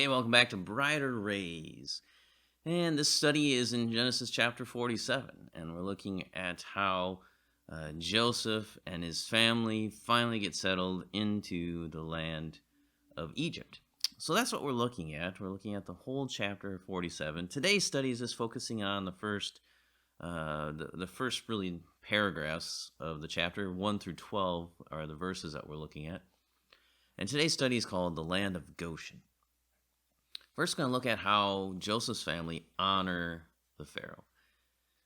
Hey, welcome back to Brighter Rays. And this study is in Genesis chapter 47, and we're looking at how Joseph and his family finally get settled into the land of Egypt. So that's what we're looking at. We're looking at the whole chapter 47. Today's study is just focusing on the first really paragraphs of the chapter. 1 through 12 are the verses that we're looking at. And today's study is called The Land of Goshen. First, we're going to look at how Joseph's family honor the Pharaoh.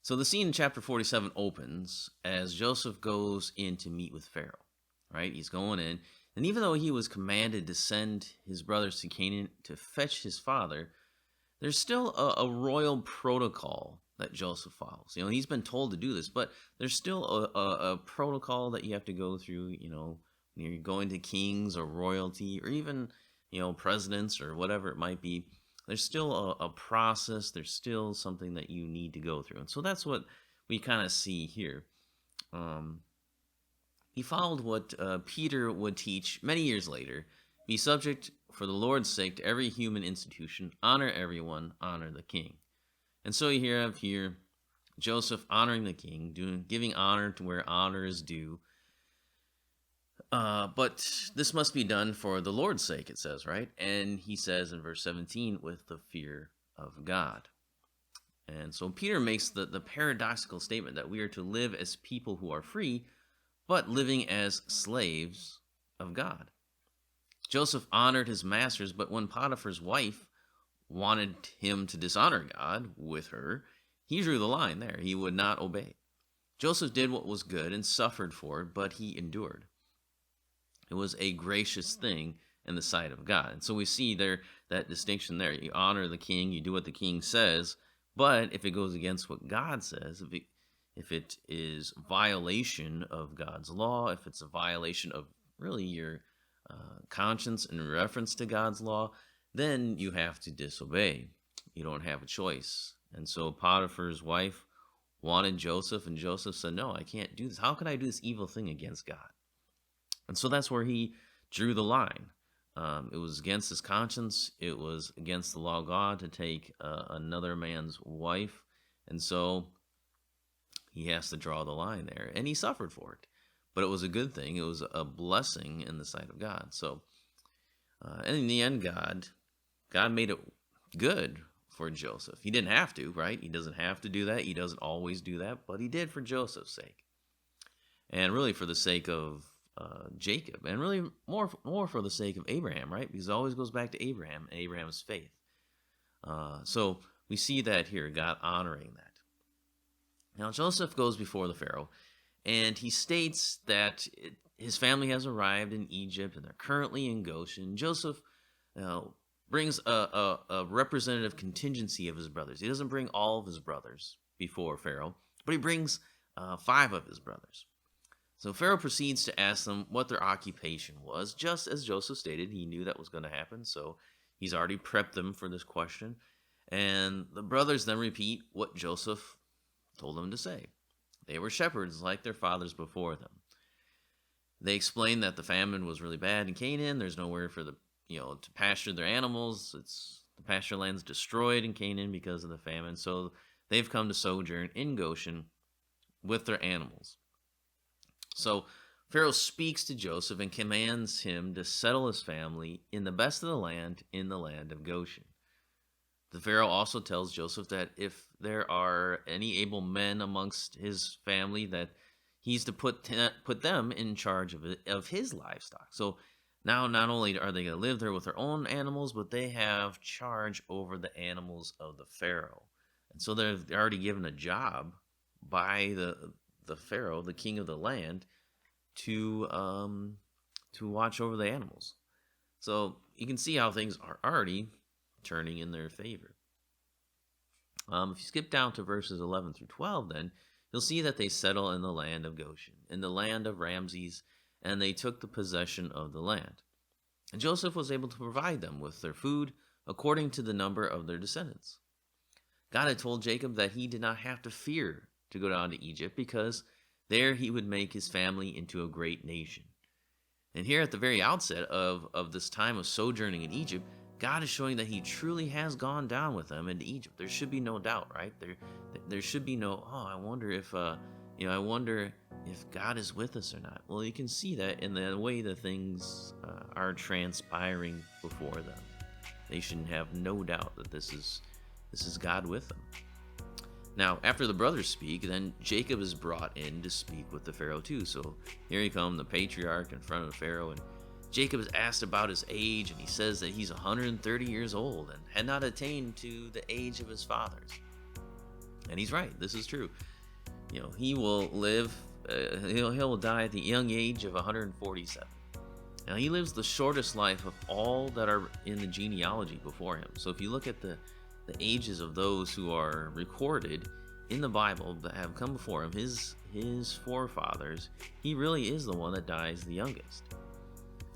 So the scene in chapter 47 opens as Joseph goes in to meet with Pharaoh, right? He's going in, and even though he was commanded to send his brothers to Canaan to fetch his father, there's still a royal protocol that Joseph follows. You know, he's been told to do this, but there's still a protocol that you have to go through, you know, when you're going to kings or royalty or even presidents or whatever it might be. There's still a process. There's still something that you need to go through. And so that's what we kind of see here. He followed what Peter would teach many years later. Be subject for the Lord's sake to every human institution. Honor everyone. Honor the king. And so you have here Joseph honoring the king, giving honor to where honor is due. But this must be done for the Lord's sake, it says, right? And he says in verse 17, with the fear of God. And so Peter makes the paradoxical statement that we are to live as people who are free, but living as slaves of God. Joseph honored his masters, but when Potiphar's wife wanted him to dishonor God with her, he drew the line there. He would not obey. Joseph did what was good and suffered for it, but he endured. It was a gracious thing in the sight of God. And so we see there that distinction there. You honor the king, you do what the king says, but if it goes against what God says, if it is violation of God's law, if it's a violation of really your conscience in reference to God's law, then you have to disobey. You don't have a choice. And so Potiphar's wife wanted Joseph, and Joseph said, no, I can't do this. How can I do this evil thing against God? And so that's where he drew the line. It was against his conscience. It was against the law of God to take another man's wife. And so he has to draw the line there. And he suffered for it. But it was a good thing. It was a blessing in the sight of God. So, and in the end, God made it good for Joseph. He didn't have to, right? He doesn't have to do that. He doesn't always do that. But he did for Joseph's sake. And really for the sake of Jacob, and really more for the sake of Abraham, right? Because it always goes back to Abraham and Abraham's faith. So we see that here, God honoring that. Now Joseph goes before the Pharaoh, and he states that his family has arrived in Egypt, and they're currently in Goshen. Joseph brings a representative contingency of his brothers. He doesn't bring all of his brothers before Pharaoh, but he brings 5 of his brothers. So Pharaoh proceeds to ask them what their occupation was. Just as Joseph stated, he knew that was going to happen, so he's already prepped them for this question. And the brothers then repeat what Joseph told them to say. They were shepherds like their fathers before them. They explained that the famine was really bad in Canaan. There's nowhere for to pasture their animals. The pasture land's destroyed in Canaan because of the famine. So they've come to sojourn in Goshen with their animals. So Pharaoh speaks to Joseph and commands him to settle his family in the best of the land, in the land of Goshen. The Pharaoh also tells Joseph that if there are any able men amongst his family, that he's to put them in charge of his livestock. So now not only are they going to live there with their own animals, but they have charge over the animals of the Pharaoh. And so they're already given a job by the Pharaoh, the king of the land, to watch over the animals. So you can see how things are already turning in their favor. If you skip down to verses 11 through 12, then you'll see that they settle in the land of Goshen, in the land of Rameses, and they took the possession of the land. And Joseph was able to provide them with their food according to the number of their descendants. God had told Jacob that he did not have to fear to go down to Egypt, because there he would make his family into a great nation. And here at the very outset of this time of sojourning in Egypt, God is showing that he truly has gone down with them into Egypt. There should be no doubt, right? There should be no, oh, I wonder if, I wonder if God is with us or not. Well, you can see that in the way that things are transpiring before them. They should have no doubt that this is God with them. Now, after the brothers speak, then Jacob is brought in to speak with the Pharaoh too. So here he comes, the patriarch in front of the Pharaoh, and Jacob is asked about his age, and he says that he's 130 years old and had not attained to the age of his fathers. And he's right. This is true. He will live, he'll die at the young age of 147. Now, he lives the shortest life of all that are in the genealogy before him. So if you look at the ages of those who are recorded in the Bible that have come before him, his forefathers, he really is the one that dies the youngest.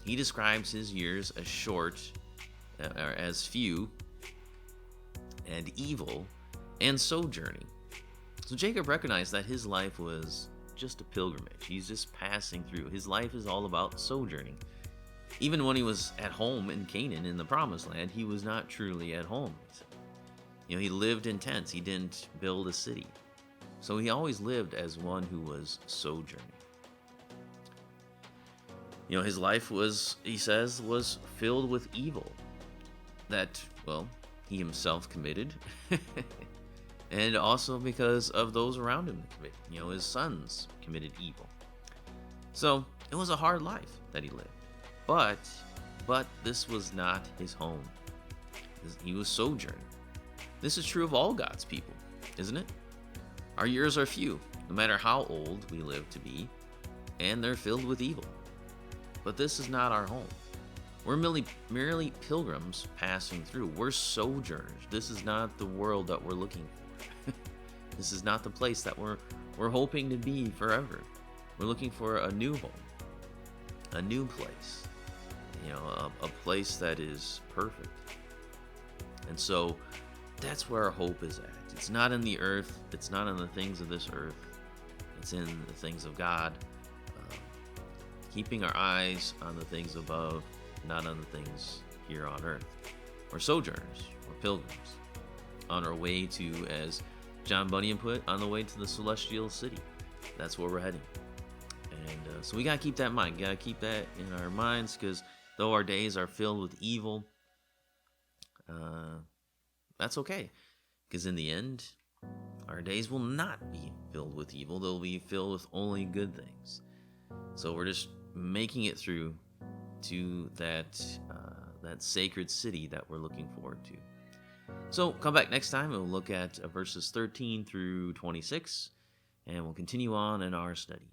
He describes his years as short, or as few, and evil, and sojourning. So Jacob recognized that his life was just a pilgrimage. He's just passing through. His life is all about sojourning. Even when he was at home in Canaan, in the Promised Land, he was not truly at home. He lived in tents. He didn't build a city. So he always lived as one who was sojourning. His life was, he says, was filled with evil that, well, he himself committed. And also because of those around him that committed. His sons committed evil. So it was a hard life that he lived. But this was not his home. He was sojourning. This is true of all God's people, isn't it? Our years are few, no matter how old we live to be, and they're filled with evil. But this is not our home. We're merely pilgrims passing through. We're sojourners. This is not the world that we're looking for. This is not the place that we're hoping to be forever. We're looking for a new home, a new place, a place that is perfect. And so that's where our hope is at. It's not in the earth. It's not in the things of this earth. It's in the things of God. Keeping our eyes on the things above, not on the things here on earth. We're sojourners. We're pilgrims. On our way to, as John Bunyan put, on the way to the celestial city. That's where we're heading. And so we got to keep that in mind. Got to keep that in our minds, because though our days are filled with evil, that's okay. Because in the end, our days will not be filled with evil. They'll be filled with only good things. So we're just making it through to that sacred city that we're looking forward to. So come back next time and we'll look at verses 13 through 26, and we'll continue on in our study.